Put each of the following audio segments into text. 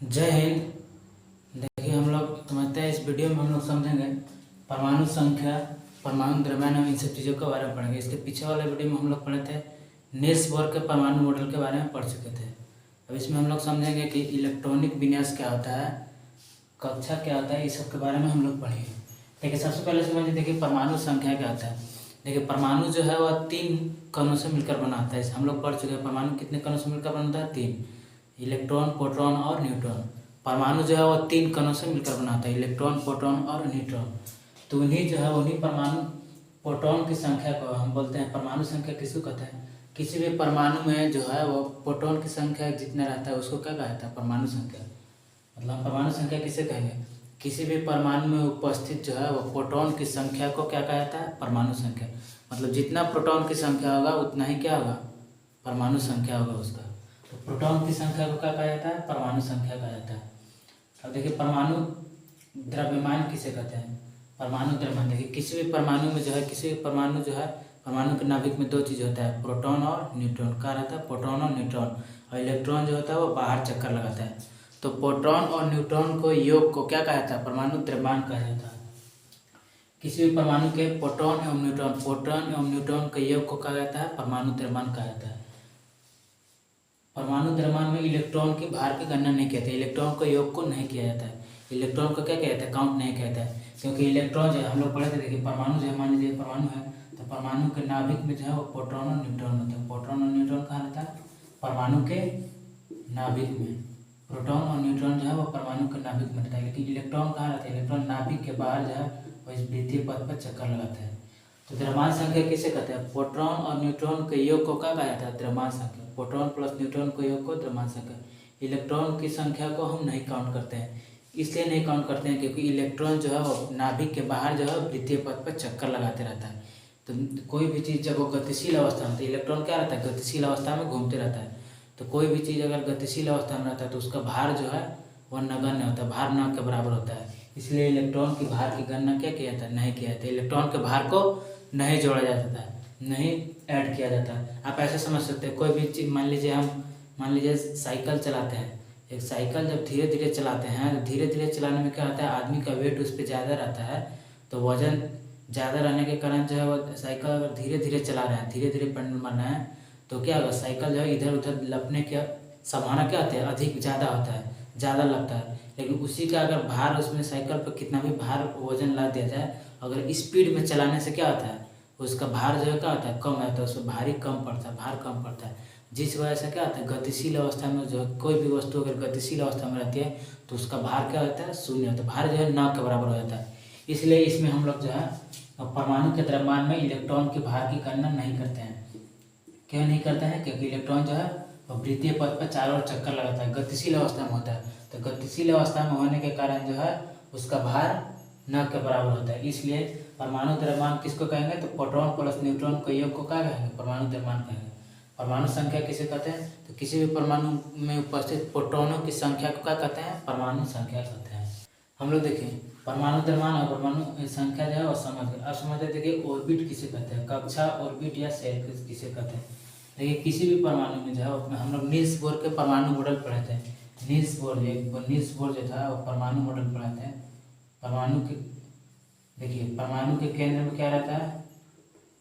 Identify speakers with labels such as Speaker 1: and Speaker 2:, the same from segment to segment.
Speaker 1: जय हिंद। देखिए हम लोग समझते हैं, इस वीडियो में हम लोग समझेंगे परमाणु संख्या, परमाणु द्रव्यमान, इन सब चीज़ों के बारे में पढ़ेंगे। इसके पीछे वाले वीडियो में हम लोग पढ़े थे नील्स बोर के परमाणु मॉडल के बारे में पढ़ चुके थे। अब इसमें हम लोग समझेंगे कि इलेक्ट्रॉनिक विन्यास क्या होता है, कक्षा क्या होता है, इस सब के बारे में हम लोग पढ़ेंगे। देखिए सबसे पहले समझिए, देखिए परमाणु संख्या क्या होता है। देखिए परमाणु जो है वह 3 कणों से मिलकर बना होता है। हम लोग पढ़ चुके हैं परमाणु कितने कणों से मिलकर बनता है, 3, इलेक्ट्रॉन, प्रोटॉन और न्यूट्रॉन। परमाणु जो है वो 3 कणों से मिलकर बना होता है, इलेक्ट्रॉन, प्रोटॉन और न्यूट्रॉन। तो उन्हीं जो है उन्हीं परमाणु प्रोटॉन की संख्या को हम बोलते हैं परमाणु संख्या। किसको कहते हैं, किसी भी परमाणु में जो है वो प्रोटॉन की संख्या जितना रहता है उसको क्या कहता है, परमाणु संख्या। मतलब परमाणु संख्या किसे कहेंगे, किसी भी परमाणु में उपस्थित जो है वो प्रोटॉन की संख्या को क्या कहता है, परमाणु संख्या। मतलब जितना प्रोटॉन की संख्या होगा उतना ही क्या होगा, परमाणु संख्या होगा उसका। तो प्रोटॉन की संख्या को क्या कहा जाता है, परमाणु संख्या कहा जाता है। अब देखिए परमाणु द्रव्यमान किसे कहते हैं, परमाणु द्रव्यमान। देखिए किसी भी परमाणु में जो है, किसी भी परमाणु जो है, परमाणु के नाभिक में 2 चीज़ होता है, प्रोटॉन और न्यूट्रॉन। क्या रहता है, प्रोटॉन और न्यूट्रॉन। और इलेक्ट्रॉन जो होता है वो बाहर चक्कर लगाता है। तो प्रोटॉन और न्यूट्रॉन को योग को क्या कहा जाता है, परमाणु द्रव्यमान कहा जाता है। किसी भी परमाणु के प्रोटॉन एवं न्यूट्रॉन, प्रोटॉन एवं न्यूट्रॉन के योग को कहा जाता है परमाणु द्रव्यमान कहा जाता है। परमाणु द्रव्यमान में इलेक्ट्रॉन की भार की गणना नहीं किया जाता, इलेक्ट्रॉन के योग को नहीं किया जाता है, इलेक्ट्रॉन को क्या किया जाता है, काउंट नहीं किया जाता है। क्योंकि इलेक्ट्रॉन जो है, हम लोग पढ़े थे, देखिए परमाणु जो है, मान लीजिए परमाणु है, तो परमाणु के नाभिक में जो है वो प्रोटॉन और न्यूट्रॉन होता है। प्रोटॉन और न्यूट्रॉन कहाँ रहता है, परमाणु के नाभिक में। प्रोटॉन और न्यूट्रॉन जो है वो परमाणु के नाभिक में रहता है। लेकिन इलेक्ट्रॉन कहाँ रहता है, इलेक्ट्रॉन नाभिक के बाहर जो है वो इस वृत्तीय पथ पर चक्कर लगाता है। तो द्रव्यमान संख्या किसे कहते हैं, प्रोटॉन और न्यूट्रॉन के योग को क्या कहा जाता है, द्रव्यमान संख्या। प्रोटॉन प्लस न्यूट्रॉन के योग को द्रव्यमान संख्या। इलेक्ट्रॉन की संख्या को हम नहीं काउंट करते हैं, इसलिए नहीं काउंट करते हैं क्योंकि इलेक्ट्रॉन जो है वो नाभिक के बाहर जो है वृत्तीय पथ पर चक्कर लगाते रहता है। तो कोई भी चीज़ जब वो गतिशील अवस्था में, तो इलेक्ट्रॉन क्या रहता है, गतिशील अवस्था में घूमते रहता है। तो कोई भी चीज़ अगर गतिशील अवस्था में रहता है तो उसका भार जो है वह नगण्य होता है, भार न के बराबर होता है। इसलिए इलेक्ट्रॉन की भार की गणना क्या किया जाता है, नहीं किया जाता। इलेक्ट्रॉन के भार को नहीं जोड़ा जाता है, नहीं ऐड किया जाता है। आप ऐसे समझ सकते हैं, कोई भी चीज़ मान लीजिए साइकिल चलाते हैं। एक साइकिल जब धीरे धीरे चलाते हैं, तो धीरे धीरे चलाने में क्या होता है, आदमी का वेट उस पर ज़्यादा रहता है। तो वजन ज़्यादा रहने के कारण जो है वो साइकिल अगर धीरे धीरे चला रहे हैं, धीरे धीरे पेडल मारना है, तो क्या होगा, साइकिल जो है इधर उधर लपने की संभावना क्या होता है, अधिक ज़्यादा होता है, ज़्यादा लगता है। लेकिन उसी का अगर भार उसमें साइकिल पर कितना भी भार वजन ला दिया जाए, अगर स्पीड में चलाने से क्या होता है, उसका भार जो है क्या होता है, कम रहता है, उसमें भारी कम पड़ता है, भार कम पड़ता है। जिस वजह से क्या होता है, गतिशील अवस्था में जो कोई भी वस्तु अगर गतिशील अवस्था में रहती है तो उसका भार क्या होता है, शून्य होता है, भार जो है न के बराबर हो जाता है। इसलिए इसमें हम लोग जो है परमाणु के द्रव्यमान में इलेक्ट्रॉन की भार की गणना नहीं करते हैं। क्यों नहीं करते हैं, क्योंकि इलेक्ट्रॉन जो है वो वृत्तीय पथ पर चारों ओर चक्कर लगाता है, गतिशील अवस्था में होता है। तो गतिशील अवस्था में होने के कारण जो है उसका भार न के बराबर होता है। इसलिए परमाणु द्रव्यमान किसको कहेंगे, तो प्रोटॉन प्लस न्यूट्रॉन के योग को क्या कहेंगे, परमाणु द्रव्यमान कहेंगे। परमाणु संख्या किसे कहते हैं, तो किसी भी परमाणु में उपस्थित प्रोटॉनों की संख्या को क्या कहते हैं, परमाणु संख्या कहते हैं। हम लोग देखें परमाणु द्रव्यमान और परमाणु संख्या जो है वो समझ गए। अब समझते देखिए ऑर्बिट किसे कहते हैं, कक्षा, ऑर्बिट या शेल किसे कहते हैं। देखिए किसी भी परमाणु में जो है हम लोग नील्स बोर के परमाणु मॉडल पढ़े थे। नील्स बोर जो था वो परमाणु मॉडल पढ़ाते हैं। परमाणु के देखिए परमाणु के केंद्र में क्या रहता है,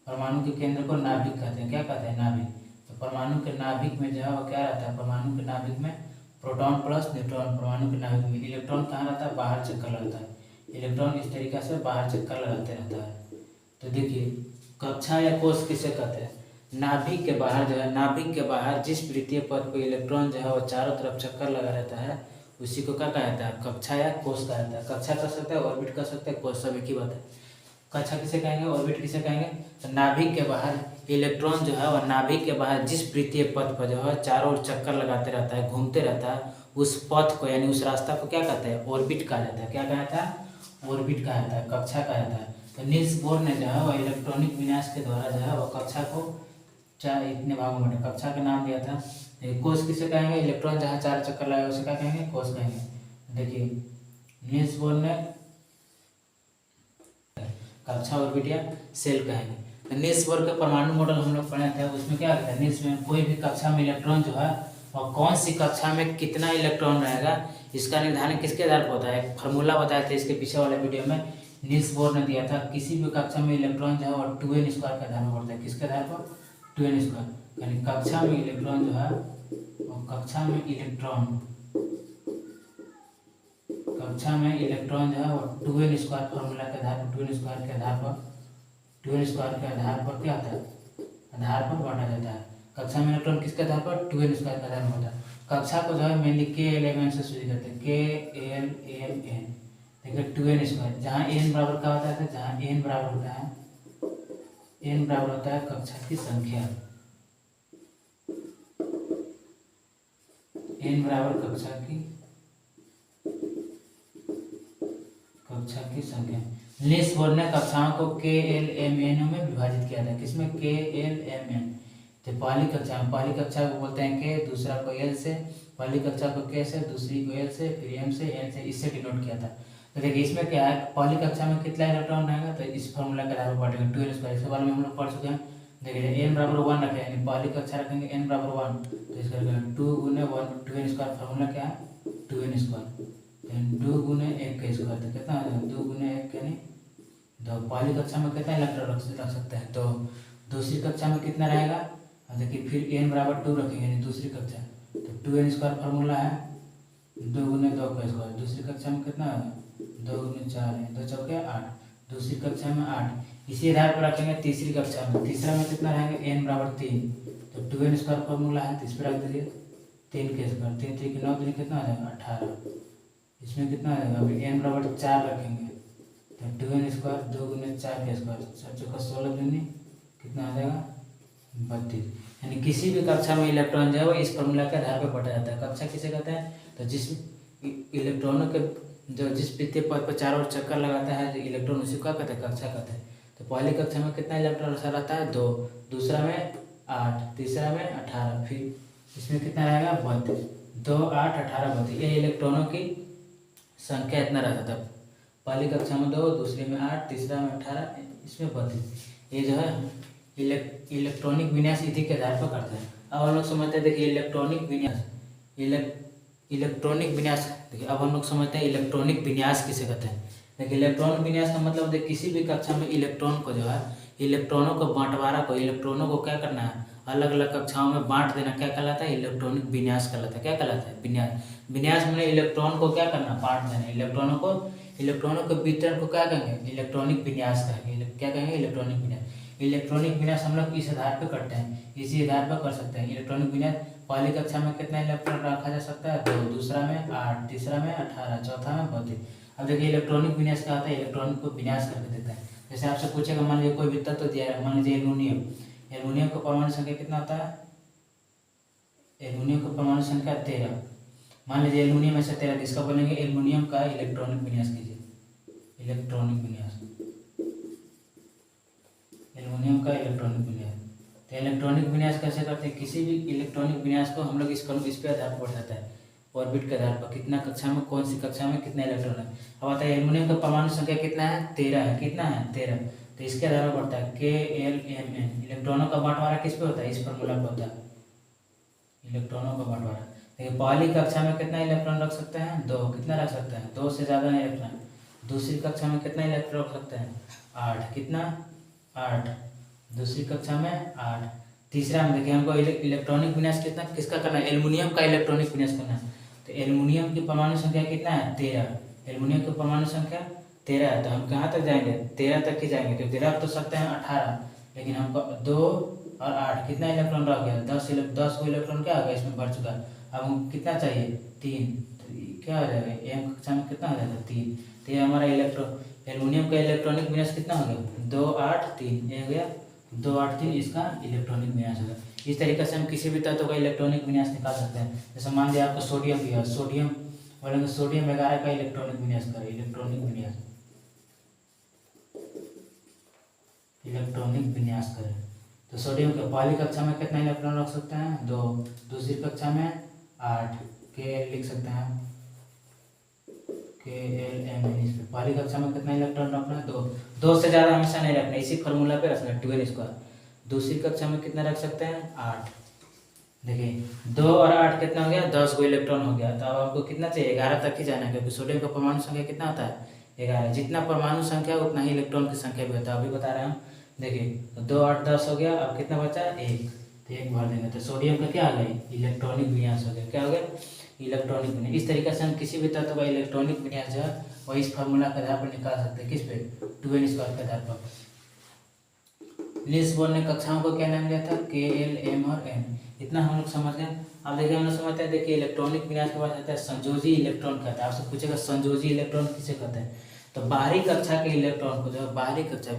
Speaker 1: परमाणु के केंद्र को नाभिक कहते हैं। क्या कहते हैं, नाभिक। तो परमाणु के नाभिक में जो है वो क्या रहता है, परमाणु के नाभिक में प्रोटॉन प्लस न्यूट्रॉन। परमाणु के नाभिक में इलेक्ट्रॉन कहाँ रहता है, बाहर चक्कर लगाता है, इलेक्ट्रॉन इस तरीका से बाहर चक्कर लगाते रहता है। तो देखिए कक्षा या कोष किसे कहते हैं, नाभिक के बाहर जो है, नाभिक के बाहर जिस वृत्तीय पथ पर इलेक्ट्रॉन जो है वो चारों तरफ चक्कर लगा रहता है उसी को क्या कहा जाता है, कक्षा या कोष कहा जाता है। कक्षा कर सकते हैं, ऑर्बिट कर सकते हैं, कोष सब एक ही बात है। कक्षा किसे कहेंगे, ऑर्बिट किसे कहेंगे, तो नाभिक के बाहर इलेक्ट्रॉन जो है वह नाभिक के बाहर जिस वृत्तीय पथ पर जो है चारों ओर चक्कर लगाते रहता है, घूमते रहता है, उस पथ को यानी उस रास्ता को क्या कहते हैं, ऑर्बिट कहा जाता है। क्या कहा जाता है, ऑर्बिट कहा जाता है, कक्षा कहा जाता है। तो नील्स बोर ने जो है वह इलेक्ट्रॉनिक विन्यास के द्वारा जो है वह कक्षा को इतने भागों में कक्षा का नाम दिया था। कोष किसे कहेंगे, इलेक्ट्रॉन जहाँ 4 चक्कर लगाए उसे क्या कहेंगे, कोष कहेंगे। देखिए नील्स बोर ने कक्षा, ऑर्बिट या शेल कहेंगे। नील्स बोर के परमाणु मॉडल हम लोग पढ़े थे, उसमें क्या रहता है, नील्स में कोई भी कक्षा में इलेक्ट्रॉन जो है और कौन सी कक्षा में कितना इलेक्ट्रॉन रहेगा इसका निर्धारण किसके आधार पर होता है। फार्मूला बताया था इसके पीछे वाले वीडियो में, नील्स बोर ने दिया था। किसी भी कक्षा में इलेक्ट्रॉन जो है वो 2n स्क्वायर के आधार पर बढ़ता है। किसके आधार पर? 2n square. यानी कक्षा में इलेक्ट्रॉन जो है, और कक्षा में इलेक्ट्रॉन जो है वो 2n स्क्वायर फार्मूला के आधार पर, 2n स्क्वायर के आधार पर क्या होता है? आधार पर बांटा जाता है। कक्षा में इलेक्ट्रॉन किसके आधार पर? 2n स्क्वायर के आधार पर होता है। कक्षा को जो है मेनली KLMN से सूचित करते हैं, KLMN। देखिए 2n स्क्वायर, जहाँ n बराबर क्या होता है? जहाँ n बराबर होता है कक्षा की संख्या, n बराबर कक्षा की संख्या। नील्स बोर ने कक्षाओं को KLMN में विभाजित किया था। किसमें? KLMN। तो पहली कक्षा को बोलते हैं K, दूसरा को L से, पहली कक्षा को K से, दूसरी को L से, फिर M से, N से, इससे डिनोट किया था। तो देखिए इसमें क्या है, पहली कक्षा में कितना इलेक्ट्रॉन रहेगा, तो इस फॉर्मूला के आधार पर बांटेंगे 2n स्क्वायर। इसके बारे में हम लोग पढ़ चुके हैं। देखिए n बराबर 1 रखें, यानी पहली कक्षा रखेंगे n बराबर 1, तो इसका 2 गुने 1, 2n स्क्वायर फार्मूला क्या है? 2n square. 2 गुने 1 का स्क्वायर, तो कितना आ जाएगा? 2 गुने 1 यानी 2। पहली कक्षा में कितना इलेक्ट्रॉन रख सकते हैं? तो दूसरी कक्षा में कितना रहेगा? देखिए फिर n बराबर 2 रखेंगे, यानी दूसरी कक्षा, तो 2n स्क्वायर फार्मूला है 2 गुने 2 का स्क्वायर। दूसरी कक्षा में कितना होगा? 2 गुने 4 है, 2 चौके 8। दूसरी कक्षा में 8। इसी आधार पर रखेंगे तीसरी कक्षा में। तीसरा में कितना रहेगा? n बराबर 3, तो 2n स्क्वायर फार्मूला है, तो इस पर रख दीजिए 3 के स्क्वायर। 3 3 के 9 दिन कितना आ जाएगा? 18। इसमें कितना आ जाएगा? अभी n बराबर 4 रखेंगे, तो 2n स्क्वायर 2 गुने 4 के स्क्वायर, 4 चौका 16 दूनी कितना आ जाएगा? 32। यानी किसी भी कक्षा में इलेक्ट्रॉन जो है वो इस फॉर्मूला के आधार पर बांटा जाता है। कक्षा किसे कहते हैं? तो जिस इलेक्ट्रॉनों के जो जिस वित्तीय पद पर चारों ओर चक्कर लगाता है जो इलेक्ट्रॉन, उसी को क्या कहते हैं? कक्षा कहते हैं। तो पहली कक्षा में कितना इलेक्ट्रॉन रहता है? 2, दूसरा में 8, तीसरा में 18, फिर इसमें कितना रहेगा? 32। 2, 8, 18, 32, ये इलेक्ट्रॉनों की संख्या इतना रहता था। पहली कक्षा में 2, दूसरे में 8, तीसरा में 18, इसमें 32। ये जो है इलेक्ट्रॉनिक विन्यास विधि के आधार पर करते हैं। अब हम लोग समझते हैं, देखिए इलेक्ट्रॉनिक विन्यास देखिए अब हम लोग समझते हैं इलेक्ट्रॉनिक विन्यास किसे कहते हैं। देखिए इलेक्ट्रॉनिक विन्यास का मतलब देखिए किसी भी कक्षा में इलेक्ट्रॉन को जो है, इलेक्ट्रॉनों को बंटवारा को, इलेक्ट्रॉनों को क्या करना है? अलग अलग कक्षाओं में बांट देना, क्या कहलाता है? इलेक्ट्रॉनिक विन्यास कहलाता है। क्या कहलाता है? विन्यास। विन्यास में इलेक्ट्रॉन को क्या करना? बांट देना। इलेक्ट्रॉनों के वितरण को क्या कहेंगे? इलेक्ट्रॉनिक विन्यास कहेंगे। क्या कहेंगे? इलेक्ट्रॉनिक विन्यास। इलेक्ट्रॉनिक विन्यास हम लोग इस आधार पर करते हैं, इसी आधार पर कर सकते हैं। इलेक्ट्रॉनिक विन्यास पहली कक्षा में कितना इलेक्ट्रॉन रखा जा सकता है? 2, दूसरा में 8, तीसरा में 18, चौथा में 32। अब देखिए इलेक्ट्रॉनिक विन्यास क्या होता है? इलेक्ट्रॉनिक को विन्यास करके देता है। जैसे आपसे पूछेगा, मान लीजिए कोई भी तत्व दिया है, मान लीजिए एल्युमिनियम का परमाणु संख्या कितना होता है? एल्युमिनियम का परमाणु संख्या 13। मान लीजिए एल्युमिनियम में से 13, इसका बोलेंगे एल्युमिनियम का इलेक्ट्रॉनिक विन्यास कीजिए। इलेक्ट्रॉनिक विन्यास, एल्युमिनियम का इलेक्ट्रॉनिक विन्यास। तो इलेक्ट्रॉनिक विन्यास कैसे करते हैं? किसी भी इलेक्ट्रॉनिक विन्यास को हम लोग इस पे आधार पर बढ़ाता है, ऑर्बिट के आधार पर, कितना कक्षा में, कौन सी कक्षा में कितना इलेक्ट्रॉन है। अब आता है एल्युमिनियम का परमाणु संख्या कितना है? 13 है। कितना है? 13। तो इसके आधार पर बढ़ता है KLMN। इलेक्ट्रॉनों का बंटवारा किस पे होता है? इस फॉर्मूला पर होता है, इलेक्ट्रॉनों का बंटवारा। देखिए पहली कक्षा में कितना इलेक्ट्रॉन रख सकते हैं? 2। कितना रख सकते हैं? 2 से ज़्यादा नहीं रखना। दूसरी कक्षा में कितना इलेक्ट्रॉन रख सकते हैं? 8। कितना? 8। दूसरी कक्षा में 8। तीसरा में देखिए हमको इलेक्ट्रॉनिक विन्यास किसका करना है? एल्युमिनियम का इलेक्ट्रॉनिक विन्यास करना है। तो एल्युमिनियम की परमाणु संख्या कितना है? 13। एल्युमिनियम की परमाणु संख्या 13 है, तो हम कहाँ तक जाएंगे? 13 तक ही जाएंगे, क्योंकि रख तो सकते हैं 18, लेकिन हमको 2 और 8 कितना इलेक्ट्रॉन रह गया? 10 को इलेक्ट्रॉन क्या होगा? इसमें बढ़ चुका है। अब हम कितना चाहिए? 3। तो क्या हो जाएगा? एम कक्षा में कितना हो जाएगा? 3। तो ये हमारा एल्युमिनियम का इलेक्ट्रॉनिक विन्यास कितना हो गया? 2, 8, 3। ये हो गया 2, 8, 3, इसका इलेक्ट्रॉनिक विन्यास होगा। इस तरीके से हम किसी भी तत्व का इलेक्ट्रॉनिक विन्यास निकाल सकते हैं। जैसे मान लिया आपको सोडियम दिया, सोडियम बोलेंगे सोडियम 11 का इलेक्ट्रॉनिक विन्यास करें। इलेक्ट्रॉनिक विन्यास करें तो सोडियम के पहली कक्षा में कितना इलेक्ट्रॉन रख सकते हैं? 2। दूसरी कक्षा में 8, के लिख सकते हैं KLMN। इस पे पहली कक्षा में कितना इलेक्ट्रॉन रखना है? 2। 2 से ज़्यादा हमेशा नहीं रखना, इसी फॉर्मूला पे रखना 2n स्क्वायर। दूसरी कक्षा में कितना रख सकते हैं? 8। देखिए 2 और 8 कितना हो गया, 10 गो इलेक्ट्रॉन हो गया। तो अब आपको कितना चाहिए, 11 तक ही जाना है, क्योंकि सोडियम का परमाणु संख्या कितना होता है, 11। जितना परमाणु संख्या उतना ही इलेक्ट्रॉन की संख्या भी होता है, अभी बता रहे हैं हम। देखिए तो 2 8 10 हो गया, अब कितना बचा, 1। तो 1 भर देंगे तो सोडियम का क्या आ गया, इलेक्ट्रॉनिक विन्यास हो गया। क्या हो गया, इलेक्ट्रॉनिक विन्यास। इस तरीके से हम किसी भी तत्व का इलेक्ट्रॉनिक विन्यास जो है वही इस फार्मूला के आधार पर निकाल सकते हैं। किस पे, 2n स्क्वायर के आधार पर। नील्स बोर ने कक्षाओं को क्या नाम दिया था, के, एल, एम और एन। इतना हम लोग समझ गए। अब देखिए हम लोग समझते हैं, देखिए इलेक्ट्रॉनिक विन्यास के बाद आता है संयोजी इलेक्ट्रॉन कहता है। आपसे पूछेगा संयोजी इलेक्ट्रॉन किसे कहते हैं, तो बाहरी कक्षा के इलेक्ट्रॉन को, जो बाहरी कक्षा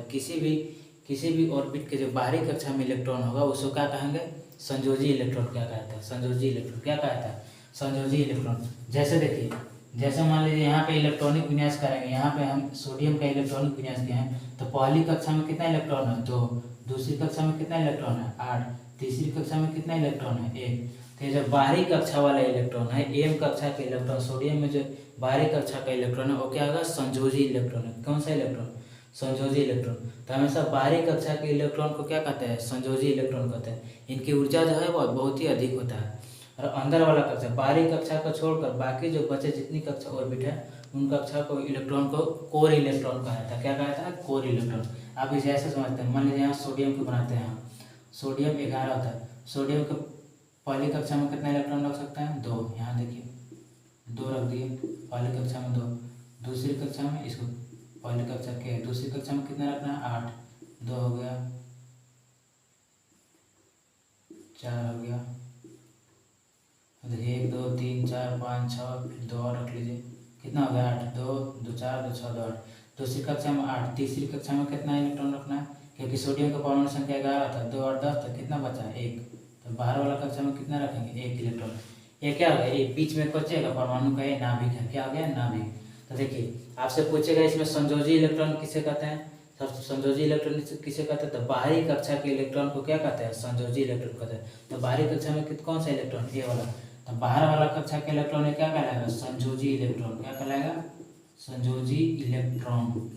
Speaker 1: किसी भी ऑर्बिट के जो बाहरी कक्षा में इलेक्ट्रॉन होगा उसको क्या कहेंगे, संयोजी इलेक्ट्रॉन क्या कहता है, संयोजी इलेक्ट्रॉन क्या कहता है, संयोजी इलेक्ट्रॉन। जैसे देखिए, जैसे मान लीजिए यहाँ पे इलेक्ट्रॉनिक विन्यास करेंगे, यहाँ पे हम सोडियम का इलेक्ट्रॉनिक विन्यास किए हैं, तो पहली कक्षा में कितना इलेक्ट्रॉन है, 2। दूसरी कक्षा में कितना इलेक्ट्रॉन है, 8। तीसरी कक्षा में कितना इलेक्ट्रॉन है, 1। तो ये जो बाहरी कक्षा वाला इलेक्ट्रॉन है, एम कक्षा के इलेक्ट्रॉन, सोडियम में जो बाहरी कक्षा का इलेक्ट्रॉन है वो क्या होगा, संयोजी इलेक्ट्रॉन है। कौन सा इलेक्ट्रॉन, संयोजी इलेक्ट्रॉन। तो हमेशा बाहरी कक्षा के इलेक्ट्रॉन को क्या कहते हैं, संयोजी इलेक्ट्रॉन कहते हैं। इनकी ऊर्जा जो है वो बहुत ही अधिक होता है। और अंदर वाला कक्षा, बाहरी कक्षा को छोड़कर बाकी जो बचे जितनी कक्षा ऑर्बिट है उन कक्षा को इलेक्ट्रॉन को कोर इलेक्ट्रॉन कहा जाता है। क्या कहा जाता है, कोर इलेक्ट्रॉन। आप इसे ऐसे समझते हैं, मान लीजिए यहाँ सोडियम को बनाते हैं हम, सोडियम 11 होता है। सोडियम को पहली कक्षा में कितना इलेक्ट्रॉन रख सकते हैं, 2। यहाँ देखिए 2 रख दिए, पहली कक्षा में 2। दूसरी कक्षा में इसको, पहली कक्षा के दूसरी कक्षा में कितना रखना है, 8। 2 हो गया, 4 हो गया, देखिए 1 2 3 4 5 6, फिर 2 और रख लीजिए, कितना हो गया, 8। 2 2 4 2 6 2 8। दूसरी कक्षा में 8। तीसरी कक्षा में कितना इलेक्ट्रॉन रखना है, क्योंकि सोडियम का परमाणु संख्या 11 था, 2 और 10 तो कितना बचा, 1। तो बाहर वाला कक्षा में कितना रखेंगे, 1 इलेक्ट्रॉन। ये क्या हो गया, ये बीच में बचेगा परमाणु का, ये नाभिक है। क्या हो गया, नाभिक। तो देखिए आपसे पूछेगा इसमें संयोजी इलेक्ट्रॉन किसे कहते हैं, सब संयोजी इलेक्ट्रॉन किसे कहते हैं, तो बाहरी कक्षा के इलेक्ट्रॉन को क्या कहते हैं, संयोजी इलेक्ट्रॉन कहते हैं। तो बाहरी कक्षा में कौन सा इलेक्ट्रॉन, ये वाला। तो बाहर वाला कक्षा के इलेक्ट्रॉन में क्या कहलाएगा, संयोजी इलेक्ट्रॉन। क्या कहलाएगा, संयोजी इलेक्ट्रॉन।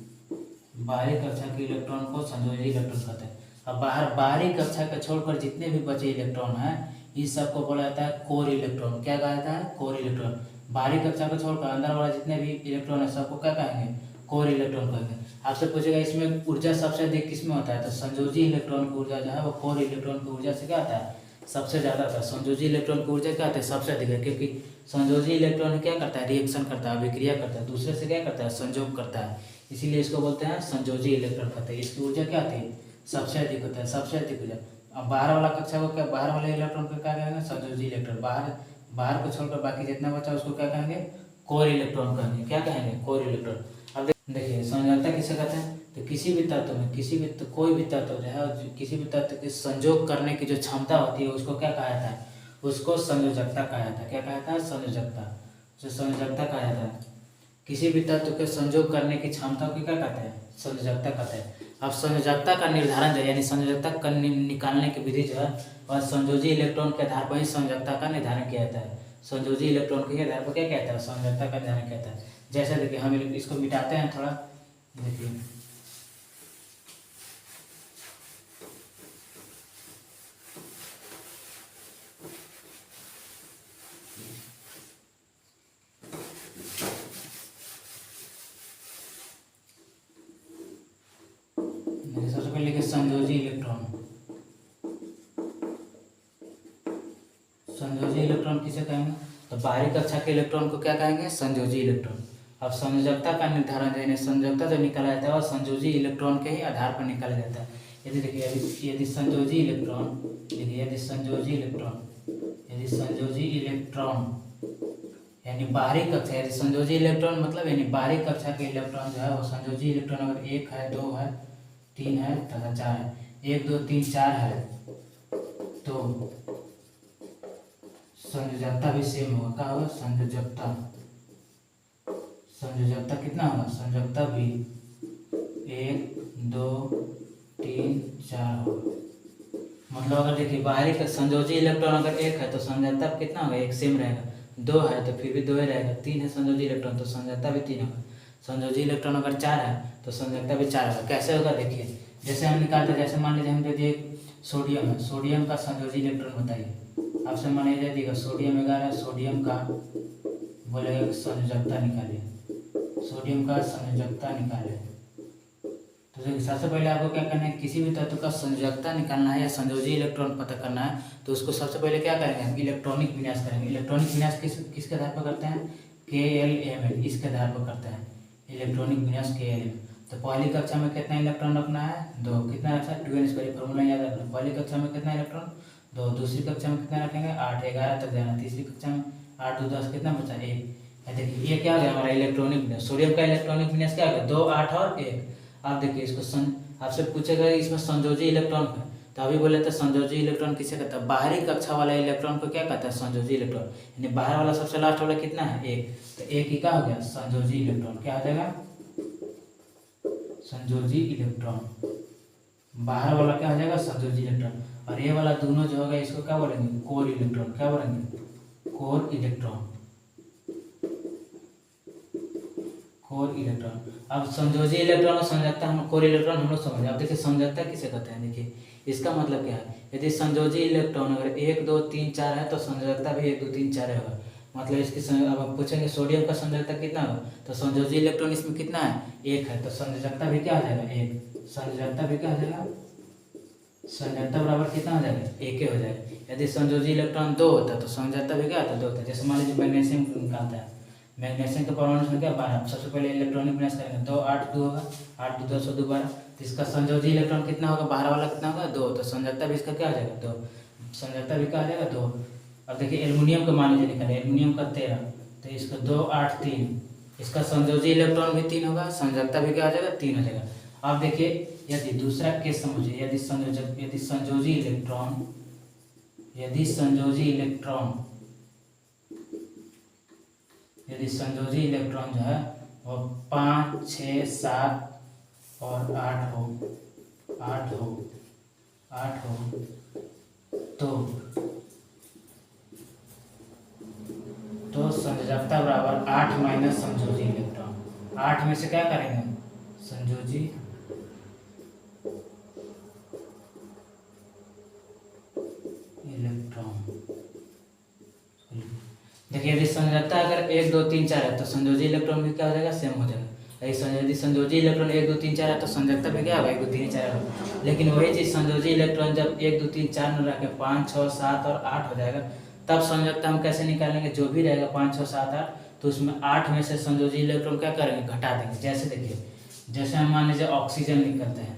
Speaker 1: बाहरी कक्षा के इलेक्ट्रॉन को संयोजी इलेक्ट्रॉन कहते हैं। अब बाहरी कक्षा के छोड़कर जितने भी बचे इलेक्ट्रॉन हैं इस सबको बोला जाता है कोर इलेक्ट्रॉन। क्या कहा जाता है, कोर इलेक्ट्रॉन। बाहरी कक्षा को छोड़कर अंदर वाला जितने भी इलेक्ट्रॉन है सबको क्या कहेंगे, कोर इलेक्ट्रॉन कहेंगे। आपसे पूछेगा इसमें ऊर्जा सबसे अधिक किसमें होता है, तो संयोजी इलेक्ट्रॉन की ऊर्जा जो है वो कोर इलेक्ट्रॉन की ऊर्जा से क्या आता है, सबसे ज़्यादा होता है। संयोजी इलेक्ट्रॉन की ऊर्जा क्या आता है, सबसे अधिक है, क्योंकि संयोजी इलेक्ट्रॉन क्या करता है, रिएक्शन करता है, अभिक्रिया करता है, दूसरे से क्या करता है, संयोग करता है, इसीलिए इसको बोलते हैं संयोजी इलेक्ट्रॉन कहते हैं। इसकी ऊर्जा क्या आती है, सबसे अधिक होता है, सबसे अधिक ऊर्जा। अब बाहर वाला कक्षा को क्या, बाहर वाले इलेक्ट्रॉन को क्या कहेंगे, संयोजी इलेक्ट्रॉन। बाहर को छोड़कर बाकी जितना बचा उसको क्या कहेंगे, कोर इलेक्ट्रॉन कहेंगे। क्या कहेंगे, कोर इलेक्ट्रॉन। अब देखिए संयोजकता किसे कहते हैं, तो किसी भी तत्व में कोई भी तत्व जो है, किसी भी तत्व के संयोग करने की जो क्षमता होती है उसको क्या कहा जाता है, उसको संयोजकता कहा जाता है। क्या कहा जाता है, संयोजकता। जो संयोजकता कहा जाता है, किसी भी तत्व के संयोग करने की क्षमता को क्या कहते हैं, संयोजकता कहते हैं। अब संयोजकता का निर्धारण जो यानी संयोजकता का निकालने की विधि जो है वह संयोजी इलेक्ट्रॉन के आधार पर ही संयोजकता का निर्धारण किया जाता है। संयोजी इलेक्ट्रॉन के आधार पर क्या कहता है, संयोजकता का निर्धारण कहता है। जैसे देखिए हम इसको मिटाते हैं थोड़ा, देखिए सबसे पहले लिखे संयोजी इलेक्ट्रॉन। संयोजी इलेक्ट्रॉन किसे कहेंगे, तो बाहरी कक्षा के इलेक्ट्रॉन को क्या कहेंगे, संयोजी इलेक्ट्रॉन। अब संयोजकता का निर्धारण यानी संयोजकता जो निकाला जाता है वह संयोजी इलेक्ट्रॉन के ही आधार पर निकाला जाता है। यदि देखिए यदि संयोजी इलेक्ट्रॉन, देखिए यदि संयोजी इलेक्ट्रॉन यानी बाहरी कक्षा, यदि संयोजी इलेक्ट्रॉन मतलब यानी बाहरी कक्षा के इलेक्ट्रॉन जो है वो संयोजी इलेक्ट्रॉन अगर 1 है 2 है 3 है तथा 4 है, 1 2 3 4 है तो संयोजकता भी सेम होगा। क्या होगा, संयोजकता कितना होगा, संयोजकता भी 1 2 3 4 होगा। मतलब अगर देखिए बाहरी का संयोजी इलेक्ट्रॉन अगर 1 है तो संयोजकता कितना होगा, 1 सेम रहेगा। 2 है तो फिर भी 2 ही रहेगा। 3 है संयोजी इलेक्ट्रॉन तो संयोजकता भी 3 होगा। संयोजी इलेक्ट्रॉन अगर 4 है तो संयोजकता भी 4 होगा। कैसे होगा, देखिए जैसे हम निकालते, जैसे मान लीजिए हम दे दिए सोडियम है, सोडियम का संयोजी इलेक्ट्रॉन बताइए। आपसे माना जाए देखिए सोडियम 11, सोडियम का बोलेगा संयोजकता निकालिए, सोडियम का संयोजकता निकालिए। तो देखिए सबसे पहले आपको क्या करना है, किसी भी तत्व का संयोजकता निकालना है या संयोजी इलेक्ट्रॉन पता करना है तो उसको सबसे पहले क्या करेंगे, इलेक्ट्रॉनिक विन्यास करेंगे। इलेक्ट्रॉनिक विन्यास किसके आधार पर करते हैं, KLM इसके आधार पर करते हैं इलेक्ट्रॉनिक विन्यास KLM। तो पहली कक्षा में कितना इलेक्ट्रॉन रखना है, 2। कितना रखा है, 2n² फॉर्मूला याद रखना। पहली कक्षा में कितना इलेक्ट्रॉन, 2। दूसरी कक्षा में कितना रखेंगे, 8, 11 तक जाना। तीसरी कक्षा में 8 2 10 कितना बचा, 1। देखिए ये क्या हो गया हमारा इलेक्ट्रॉनिक विन्यास। सोडियम का इलेक्ट्रॉनिक विन्यास क्या हो गया, 2, 8 और 1। आप देखिए इसको आपसे पूछेगा इसमें संयोजी इलेक्ट्रॉन है, तो अभी बोले थे संयोजी इलेक्ट्रॉन किसे कहता है, बाहरी कक्षा वाला इलेक्ट्रॉन को क्या कहता है, संयोजी इलेक्ट्रॉन। यानी बाहर वाला सबसे लास्ट वाला कितना है, 1। तो 1 ही क्या हो गया, संयोजी इलेक्ट्रॉन। क्या हो जाएगा, संयोजी इलेक्ट्रॉन। बाहर वाला क्या हो जाएगा, संयोजी इलेक्ट्रॉन। और ये वाला दोनों जो होगा इसको क्या बोलेंगे, कोर इलेक्ट्रॉन। क्या बोलेंगे, कोर इलेक्ट्रॉन, कोर इलेक्ट्रॉन। अब संयोजी इलेक्ट्रॉन और संयोजकता हम कोर इलेक्ट्रॉन हम लोग समझ। अब देखिए संयोजकता किसे कहते हैं, देखिए इसका मतलब क्या है, यदि संयोजी इलेक्ट्रॉन अगर 1 2 3 4 है तो संयोजकता भी 1 2 3 4 होगा। मतलब इसकी अब आप पूछेंगे सोडियम का संयोजकता कितना होगा, तो संयोजी इलेक्ट्रॉन इसमें कितना है, 1 है, तो संयोजकता भी क्या हो जाएगा, 1। संयोजकता भी क्या हो जाएगा, संयोजकता बराबर कितना हो जाएगा, 1 हो जाएगा। यदि संयोजी इलेक्ट्रॉन 2 होता है तो संयोजकता भी क्या होता है, 2 होता है। जैसे मान लीजिए मैग्नीशियम निकालता है, मैग्नीशियम का परमाणु संख्या 12। सबसे पहले इलेक्ट्रॉनिक विन्यास करेंगे, 2 8 2 होगा, 8 2 10 2 12। तो इसका संयोजी इलेक्ट्रॉन कितना होगा, बाहर वाला कितना होगा, 2। तो संयोजकता भी इसका क्या हो जाएगा, 2। संयोजकता भी क्या हो जाएगा, 2। अब देखिए एल्युमिनियम का मान लीजिए निकाले, एल्युमिनियम का 13, तो इसका 2 8 3। इसका संयोजी इलेक्ट्रॉन भी 3 होगा, संयोजकता भी क्या हो जाएगा, 3 हो जाएगा। अब देखिए यदि दूसरा केस समझिए, यदि संयोजी इलेक्ट्रॉन, यदि संयोजी इलेक्ट्रॉन जो है वो 5 6 7 और 8 हो, तो संयोजकता बराबर 8 माइनस संयोजी इलेक्ट्रॉन। 8 में से क्या करेंगे, संयोजी इलेक्ट्रॉन। देखिए यदि संयोजकता अगर 1 2 3 4 है तो संयोजी इलेक्ट्रॉन भी क्या हो जाएगा, सेम हो जाएगा। यदि संयोजी इलेक्ट्रॉन 1 2 3 4 है तो संयोजकता भी क्या होगा, 1 2 3 4 होगा। लेकिन वही चीज संयोजी इलेक्ट्रॉन जब 1 2 3 4 में रखे 5 6 7 और 8 हो जाएगा, तब संयोजकता हम कैसे निकालेंगे, जो भी रहेगा 5 6 7 8, तो उसमें 8 में से संयोजी इलेक्ट्रॉन क्या करेंगे, घटा देंगे। जैसे देखिए, जैसे हम मान लीजिए ऑक्सीजन निकलते हैं,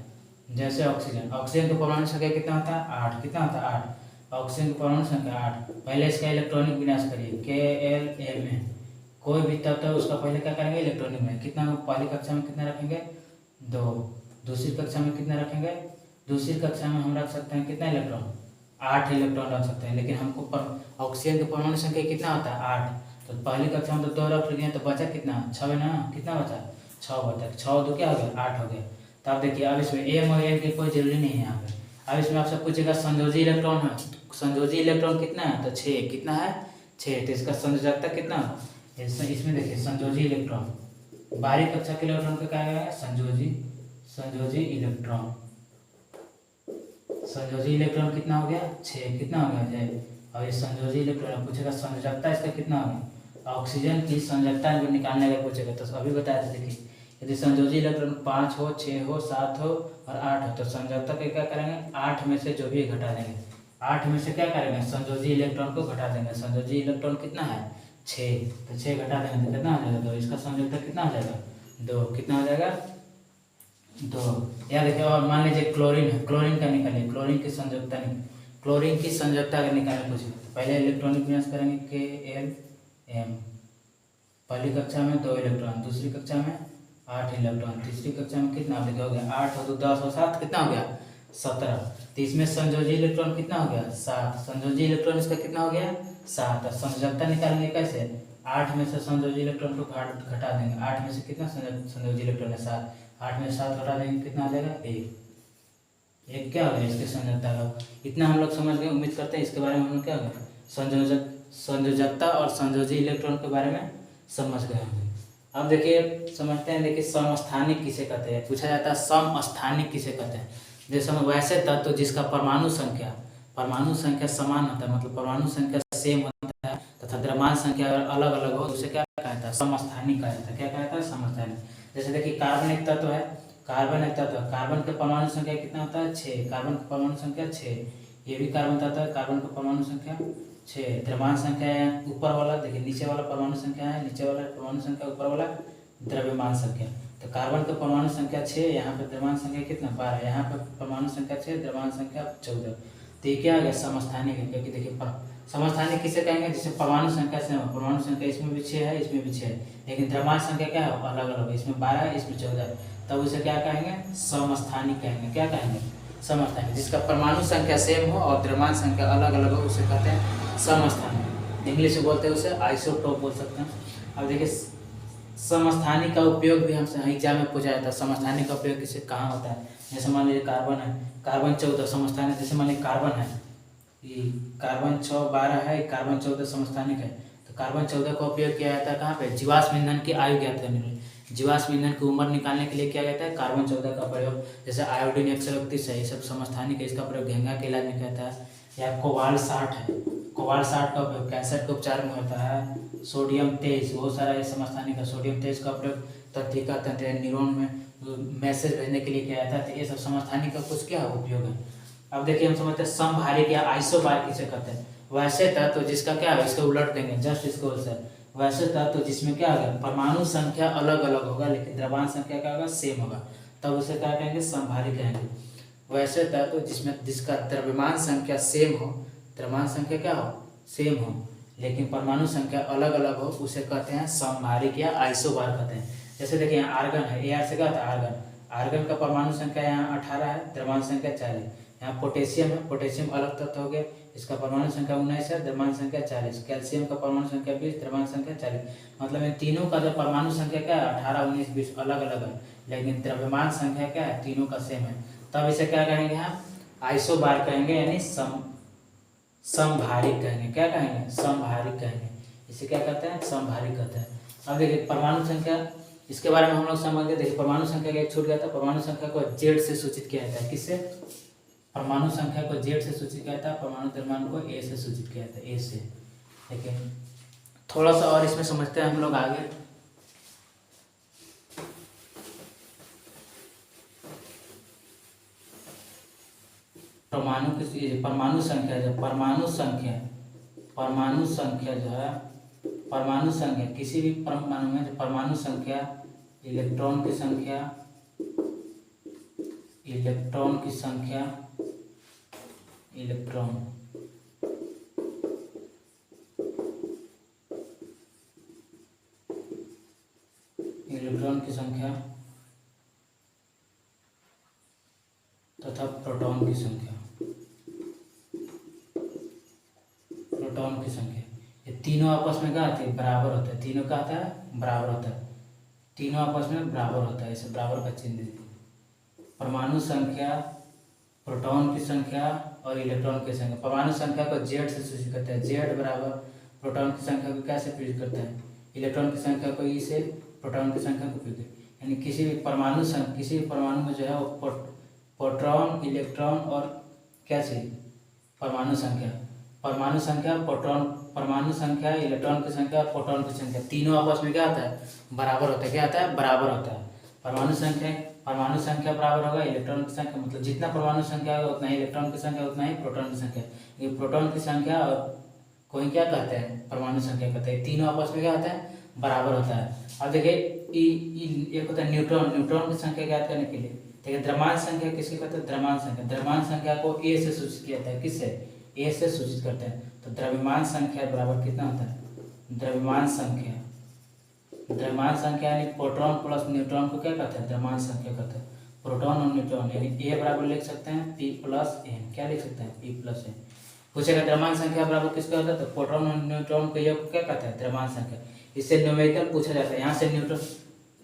Speaker 1: जैसे ऑक्सीजन का परमाणु संख्या कितना होता है, 8। कितना होता है, 8। ऑक्सीजन की परमाणु संख्या 8। पहले इसका इलेक्ट्रॉनिक विन्यास करिए, KLM। कोई भी तत्व है उसका पहले क्या करेंगे, इलेक्ट्रॉनिक विन्यास। कितना पहली कक्षा में कितना रखेंगे, 2। दूसरी कक्षा में कितना रखेंगे, दूसरी कक्षा में हम रख सकते हैं कितना इलेक्ट्रॉन, 8 इलेक्ट्रॉन रख सकते हैं। लेकिन हमको ऑक्सीजन की परमाणु संख्या कितना होता है, 8। तो पहली कक्षा में तो 2 रख लिए तो बचा कितना, 6 है ना। कितना बचा, 6 बचा। 6 2 क्या हो गया, 8 हो गया। तो अब देखिए अब इसमें M और N की कोई जरूरी नहीं है यहाँ पे। अब इसमें आपसे पूछेगा संयोजी इलेक्ट्रॉन है, संयोजी इलेक्ट्रॉन कितना है, तो 6। कितना है, 6। तो इसका संयोजकता कितना, इसमें देखिए संयोजी इलेक्ट्रॉन, बाहरी कक्षा के इलेक्ट्रॉन का क्या है, संयोजी इलेक्ट्रॉन। संयोजी इलेक्ट्रॉन कितना हो गया, 6। कितना हो गया, 6। और ये संयोजी इलेक्ट्रॉन पूछेगा संयोजकता इसका कितना हो गया, ऑक्सीजन की संयोजकता निकालने का पूछेगा। तो अभी बताया था, देखिए यदि संयोजी इलेक्ट्रॉन 5 हो 6 हो 7 हो और 8 हो तो संयोजकता के क्या करेंगे, 8 में से जो भी घटा देंगे। 8 में से क्या करेंगे, संयोजी इलेक्ट्रॉन को घटा देंगे। संयोजी इलेक्ट्रॉन कितना है, 6। तो 6 घटा देंगे तो कितना हो जाएगा, 2। इसका संयोजकता कितना हो जाएगा, 2। कितना हो जाएगा, 2। या देखिए और मान लीजिए क्लोरीन है, क्लोरीन का निकालिए, क्लोरीन की संयोजकता अगर निकालने पूछे तो पहले इलेक्ट्रॉनिक विन्यास करेंगे, KLM। पहली कक्षा में 2 इलेक्ट्रॉन, दूसरी कक्षा में 8 इलेक्ट्रॉन, तीसरी कक्षा में कितना हो गया, 8 और 2 10 और 7 कितना हो गया, 17। तो इसमें संयोजी इलेक्ट्रॉन कितना हो गया, 7। संयोजी इलेक्ट्रॉन इसका कितना हो गया, 7। और संयोजकता निकालेंगे कैसे, 8 में से संयोजी इलेक्ट्रॉन को घटा देंगे। 8 में से कितना संयोजी इलेक्ट्रॉन है, 7। 8 में से 7 घटा देंगे कितना आ जाएगा, 1 क्या हो गया इसके संयोजकता का। इतना हम लोग समझ गए। उम्मीद करते हैं इसके बारे में हम लोग क्या होगा, संयोजकता और संयोजी इलेक्ट्रॉन के बारे में समझ गए होंगे। अब देखिए समझते हैं, देखिए समस्थानिक किसे कहते हैं, पूछा जाता है समस्थानिक किसे कहते हैं। जैसे वैसे तत्व जिसका परमाणु संख्या परमाणु संख्या समान होता है, मतलब परमाणु संख्या सेम होता है तथा द्रव्यमान संख्या अगर अलग अलग हो तो उसे क्या कहता है, समस्थानिक कहा जाता है। क्या कहता है, समस्थानिक। जैसे देखिए कार्बन एक तत्व है, कार्बन एक तत्व है, कार्बन का परमाणु संख्या कितना होता है, 6। कार्बन का परमाणु संख्या 6। ये भी कार्बन तत्व है, कार्बन का परमाणु संख्या 6। द्रव्यमान संख्या है ऊपर वाला, देखिए नीचे वाला परमाणु संख्या है, नीचे वाला परमाणु संख्या, ऊपर वाला द्रव्यमान संख्या। तो कार्बन का परमाणु संख्या 6, यहाँ पे द्रव्यमान संख्या कितना 12, यहाँ पे परमाणु संख्या 6, द्रव्यमान संख्या 14। तो ये क्या आ गया, समस्थानिक है। क्योंकि देखिए समस्थानिक किसे कहेंगे, जिससे परमाणु संख्या से परमाणु संख्या इसमें भी 6 है, इसमें भी 6 है, लेकिन द्रव्यमान संख्या क्या है, अलग अलग है, इसमें 12 है, इसमें 14 है, तब उसे क्या कहेंगे, समस्थानिक कहेंगे। क्या कहेंगे, समस्थानिक। जिसका परमाणु संख्या सेम हो और द्रव्यमान संख्या अलग अलग हो उसे कहते हैं समस्थानिक। इंग्लिश में बोलते हैं उसे आइसोटोप बोल सकते हैं। अब देखिए समस्थानिक का उपयोग भी हमसे एग्जाम में पूछा जाता है। समस्थानिक का उपयोग किसे कहाँ होता है, जैसे मान लीजिए कार्बन है, कार्बन 14 समस्थानिक। जैसे मान लीजिए कार्बन है, ये कार्बन 6 12 है, कार्बन 14 समस्थानिक है। तो कार्बन 14 का उपयोग किया जाता है कहाँ पे, जीवाश्म ईंधन की आयु ज्ञात करने के लिए, जीवाश्म ईंधन की उम्र निकालने के लिए किया जाता है कार्बन 14 का प्रयोग। जैसे आयोडीन 131 है, ये सब समस्थानिक है, इसका प्रयोग घेंघा के इलाज में किया जाता है। या कोबाल्ट 60 है, कोबाल्ट 60 का उपयोग कैंसर के उपचार में होता है। सोडियम 23, बहुत सारा ये समस्थानिक है, सोडियम 23 का प्रयोग तंत्रिका तंत्र न्यूरॉन में मैसेज भेजने के लिए किया जाता है। तो ये सब समस्थानिक का कुछ क्या उपयोग है। अब देखिए हम समझते हैं समभारिक या आइसोबारिक किसे कहते हैं। वैसे तत्व जिसका क्या है, इसको उलट देंगे, जस्ट इसको से वैसे तत्व जिसमें क्या होगा, परमाणु संख्या अलग अलग होगा लेकिन द्रव्यमान संख्या क्या होगा, सेम होगा, तब उसे क्या कहेंगे, समभारिक कहेंगे। वैसे तत्व जिसमें जिसका द्रव्यमान संख्या सेम हो, द्रव्यमान संख्या क्या हो, सेम हो, लेकिन परमाणु संख्या अलग अलग हो, उसे कहते हैं समभारिक या आइसोबार कहते हैं। जैसे देखिए यहाँ आर्गन है, AR से क्या होता है, आर्गन। आर्गन का परमाणु संख्या यहाँ 18 है, द्रव्यमान संख्या 40। यहाँ पोटेशियम है, पोटेशियम अलग तत्व हो गया, इसका परमाणु संख्या 19 है, द्रव्यमान संख्या 40। कैल्शियम का परमाणु संख्या 20, द्रव्यमान संख्या 40। मतलब इन तीनों का जो परमाणु संख्या क्या है, 18 19 20 अलग अलग है, लेकिन द्रव्यमान संख्या क्या है, तीनों का सेम है, तब इसे क्या कहेंगे, हम आइसोबार कहेंगे, यानी समभारिक कहेंगे। क्या कहेंगे, समभारिक कहेंगे। इसे क्या कहते हैं, समभारिक कहते हैं। अब देखिए परमाणु संख्या, इसके बारे में हम लोग समझ गए। देखिए परमाणु संख्या का एक छूट गया था, परमाणु संख्या को जेड से सूचित किया जाता है। किससे, परमाणु संख्या को जेड से सूचित किया जाता है, परमाणु द्रव्यमान को ए से सूचित किया जाता है, ए से। देखिए थोड़ा सा और इसमें समझते हैं हम लोग आगे। परमाणु संख्या जो है, परमाणु संख्या किसी भी परमाणु में जो परमाणु संख्या, इलेक्ट्रॉन की संख्या, इलेक्ट्रॉन की संख्या, इलेक्ट्रॉन की संख्या तथा प्रोटॉन की संख्या, प्रोटॉन की संख्या, ये तीनों आपस में क्या होती है, बराबर होता है। तीनों का आता है, बराबर होता है, तीनों आपस में बराबर होता है, इसे बराबर का चिन्ह दीजिए। परमाणु संख्या, प्रोटॉन की संख्या और इलेक्ट्रॉन की संख्या। परमाणु संख्या को जेड से सूचित करता है, जेड बराबर प्रोटॉन की संख्या को कैसे प्रेरित करता है, इलेक्ट्रॉन की संख्या को ई से, प्रोटॉन की संख्या को प्रेरित, यानी किसी भी परमाणु में जो है वो प्रोटॉन, इलेक्ट्रॉन और क्या चीज, परमाणु संख्या, परमाणु संख्या, परमाणु संख्या, इलेक्ट्रॉन की संख्या और प्रोटॉन की संख्या, तीनों आपस में क्या आता है, बराबर होता है। क्या आता है, बराबर होता है। परमाणु संख्या बराबर होगा इलेक्ट्रॉन की संख्या, मतलब जितना परमाणु संख्या होगा उतना ही इलेक्ट्रॉन की संख्या, उतना ही प्रोटॉन की संख्या। ये प्रोटॉन की संख्या और कोई क्या कहते हैं, परमाणु संख्या कहते हैं, तीनों आपस में क्या होता है, बराबर होता है। अब देखिए एक होता है न्यूट्रॉन, न्यूट्रॉन की संख्या ज्ञात करने के लिए देखिए द्रव्यमान संख्या किसकी कहते हैं, द्रव्यमान संख्या, द्रव्यमान संख्या को ए से सूचित किया जाता है। किससे, ए से सूचित करते हैं। तो द्रव्यमान संख्या बराबर कितना होता है, द्रव्यमान संख्या, द्रव्यमान संख्या यानी प्रोटॉन प्लस न्यूट्रॉन को क्या कहते हैं, द्रव्यमान संख्या कहते हैं। प्रोटॉन और न्यूट्रॉन यानी ए बराबर लिख सकते हैं पी प्लस एन, क्या लिख सकते हैं, पी प्लस एन। पूछेगा द्रव्यमान संख्या बराबर किसका होता है, तो प्रोटॉन और न्यूट्रॉन के योग को क्या कहते हैं, द्रव्यमान संख्या। इससे न्यूमेरिकल पूछा जाता है, यहाँ से न्यूट्रॉन,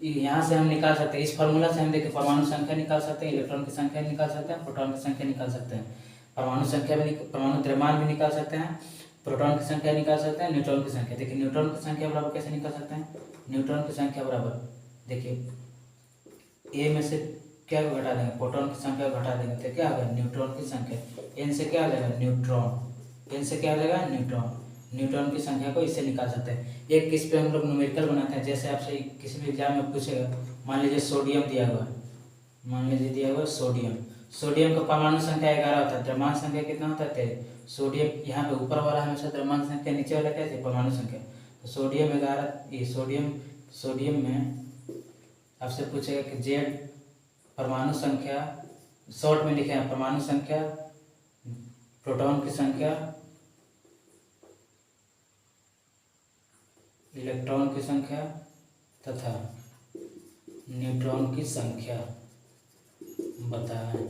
Speaker 1: यहाँ से हम निकाल सकते हैं, इस फार्मूला से हम देखिए परमाणु संख्या निकाल सकते हैं, इलेक्ट्रॉन की संख्या निकाल सकते हैं, प्रोटॉन की संख्या निकाल सकते हैं, परमाणु संख्या भी, परमाणु द्रव्यमान भी निकाल सकते हैं, प्रोटॉन की संख्या निकाल सकते हैं, न्यूट्रॉन की संख्या। देखिए न्यूट्रॉन की संख्या बराबर कैसे निकाल सकते हैं, न्यूट्रॉन की संख्या बराबर देखिए ए में से क्या को घटा देंगे, प्रोटॉन की संख्या को घटा देंगे तो क्या होगा, न्यूट्रॉन की संख्या। एन से क्या हो जाएगा, न्यूट्रॉन। एन से क्या हो जाएगा, न्यूट्रॉन। न्यूट्रॉन की संख्या को इससे निकाल सकते हैं। एक किस पे हम लोग न्यूमेरिकल बनाते हैं, जैसे आपसे किसी भी एग्जाम में पूछेगा, मान लीजिए सोडियम दिया हुआ है, मान लीजिए दिया हुआ सोडियम। सोडियम का परमाणु संख्या 11 होता है, द्रव्यमान संख्या कितना होता है, 13। सोडियम यहाँ पे ऊपर वाला हमेशा द्रव्यमान संख्या, नीचे वाला क्या है, परमाणु संख्या। तो सोडियम 11, ये सोडियम में आपसे पूछेगा कि जेड परमाणु संख्या, शॉर्ट में लिखे हैं परमाणु संख्या, प्रोटॉन की संख्या, इलेक्ट्रॉन की संख्या तथा न्यूट्रॉन की संख्या बताएं।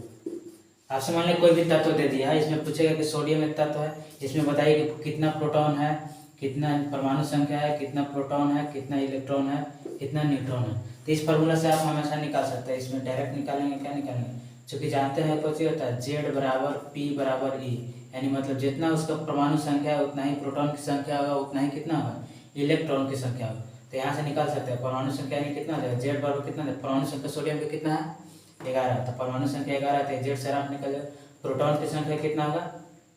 Speaker 1: आपसे मान लिया कोई भी तत्व दे दिया है, इसमें पूछेगा कि सोडियम एक तत्व है, इसमें बताइए कि कितना प्रोटॉन है, कितना परमाणु संख्या है, कितना प्रोटॉन है, कितना इलेक्ट्रॉन है, कितना न्यूट्रॉन है। तो इस फार्मूला से आप हमेशा निकाल सकते हैं। इसमें डायरेक्ट निकालेंगे, क्या निकालेंगे, चूंकि जानते हैं कुछ होता है जेड बराबर पी बराबर ई, यानी मतलब जितना उसका परमाणु संख्या है उतना ही प्रोटॉन की संख्या होगा, उतना ही कितना होगा, इलेक्ट्रॉन की संख्या होगा। तो यहाँ से निकाल सकते हैं परमाणु संख्या यानी कितना हो जाएगा, जेड बराबर कितना है, परमाणु संख्या सोडियम का कितना है, 11। तो परमाणु संख्या 11 है, जेड से आप निकल जाए। प्रोटॉन की संख्या कितना होगा,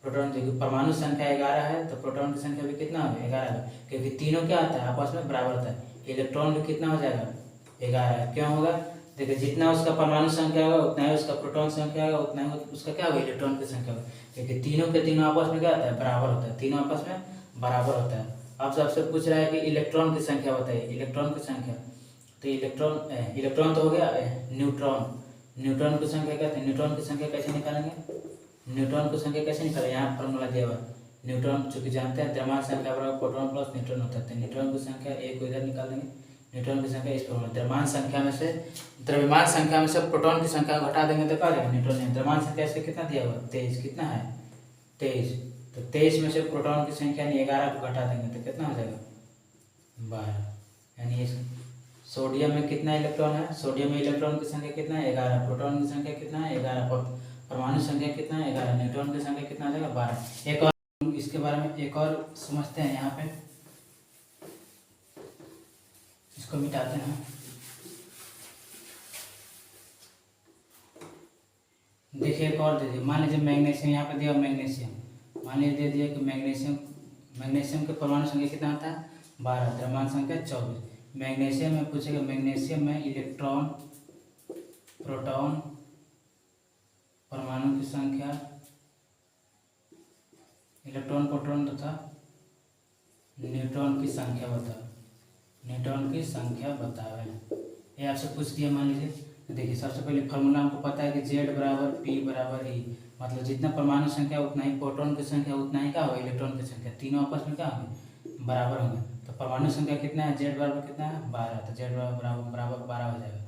Speaker 1: प्रोटॉन देखिए परमाणु संख्या 11 है तो प्रोटॉन की संख्या भी कितना होगा, 11 है, क्योंकि तीनों क्या होता है, आपस में बराबर होता है। इलेक्ट्रॉन भी कितना हो जाएगा, 11 है। क्यों होगा, देखिए जितना उसका परमाणु संख्या होगा उतना ही उसका प्रोटॉन संख्या होगा, उतना ही उसका क्या होगा, इलेक्ट्रॉन की संख्या होगा, क्योंकि तीनों के तीनों आपस में क्या होता है, बराबर होता है, तीनों आपस में बराबर होता है। अब सबसे पूछ रहा है कि इलेक्ट्रॉन की संख्या बताइए, इलेक्ट्रॉन की संख्या। तो इलेक्ट्रॉन तो हो गया, न्यूट्रॉन की संख्या कहते हैं। न्यूट्रॉन की संख्या कैसे निकालेंगे, न्यूट्रॉन की संख्या कैसे निकालेंगे, यहाँ फॉर्मूला दिया हुआ है। न्यूट्रॉन चूंकि जानते हैं द्रव्यमान संख्या बराबर प्रोटॉन प्लस न्यूट्रॉन होता है, न्यूट्रॉन की संख्या एक को इधर निकाल देंगे, न्यूट्रॉन की संख्या इस फॉर्मूला, द्रव्यमान संख्या में से प्रोटॉन की संख्या को घटा देंगे तो क्या देगा, न्यूट्रॉन। द्रव्यमान संख्या से कितना दिया हुआ, 23, कितना है 23। तो 23 में से प्रोटॉन की संख्या यानी 11 को घटा देंगे तो कितना हो जाएगा, 12। यानी सोडियम में कितना इलेक्ट्रॉन है, सोडियम में इलेक्ट्रॉन की संख्या कितना है, 11। प्रोटॉन की संख्या कितना है, 11। परमाणु संख्या कितना है, 11। न्यूट्रॉन की संख्या कितना आ जाएगा, 12। एक और इसके बारे में एक और समझते हैं, यहाँ पे इसको मिटाते हैं। देखिए एक और दे दिए, मान लीजिए मैग्नीशियम, यहाँ पे दिया मैग्नीशियम, मान लीजिए दे दिया कि मैग्नीशियम के परमाणु संख्या कितना आता है, 12, द्रव्यमान संख्या 24। मैग्नीशियम में पूछेगा, मैग्नीशियम में इलेक्ट्रॉन, प्रोटॉन, परमाणु की संख्या, इलेक्ट्रॉन, प्रोटॉन तथा न्यूट्रॉन की संख्या बताओ, न्यूट्रॉन की संख्या बताओ। ये आपसे पूछ दिया। मान लीजिए देखिए सबसे पहले फॉर्मूला हमको पता है कि जेड बराबर पी बराबर ई, मतलब जितना परमाणु संख्या उतना ही प्रोटॉन की संख्या उतना ही क्या होगा, इलेक्ट्रॉन की संख्या, तीनों आपस में क्या होंगे, बराबर होंगे। तो परमाणु संख्या कितना है, जेड बराबर कितना है, 12, तो जेड बराबर 12 हो जाएगा।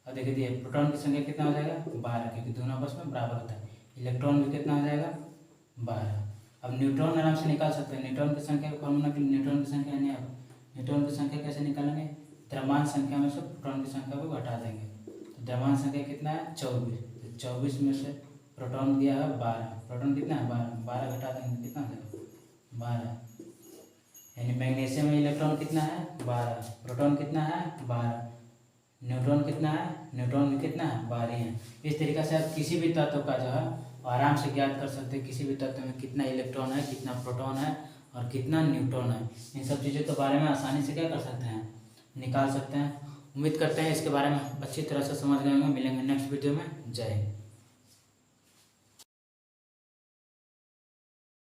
Speaker 1: और देखिए प्रोटॉन की संख्या कितना हो जाएगा, 12, क्योंकि दोनों आपस में बराबर होता है। इलेक्ट्रॉन भी कितना हो जाएगा, 12। अब न्यूट्रॉन आराम से निकाल सकते हैं, न्यूट्रॉन की संख्या का फॉर्मूला के लिए न्यूट्रॉन की संख्या यानी आप न्यूट्रॉन की संख्या कैसे निकालेंगे, द्रव्यमान संख्या में से प्रोटॉन की संख्या को घटा देंगे। तो द्रव्यमान संख्या कितना है, 24, तो 24 में से प्रोटॉन दिया है 12, प्रोटॉन कितना है 12 घटा देंगे कितना हो जाएगा, 12। यानी मैग्नीशियम में इलेक्ट्रॉन कितना है, 12, प्रोटॉन कितना है 12, न्यूट्रॉन कितना है, न्यूट्रॉन भी कितना है, 12 है। इस तरीके से आप किसी भी तत्व का जो है आराम से ज्ञात कर सकते हैं, किसी भी तत्व में कितना इलेक्ट्रॉन है, कितना प्रोटॉन है और कितना न्यूट्रॉन है। इन सब चीज़ों के बारे में आसानी से क्या कर सकते हैं, निकाल सकते हैं। उम्मीद करते हैं इसके बारे में अच्छी तरह से समझ गए होंगे। मिलेंगे नेक्स्ट वीडियो में। जय हिंद।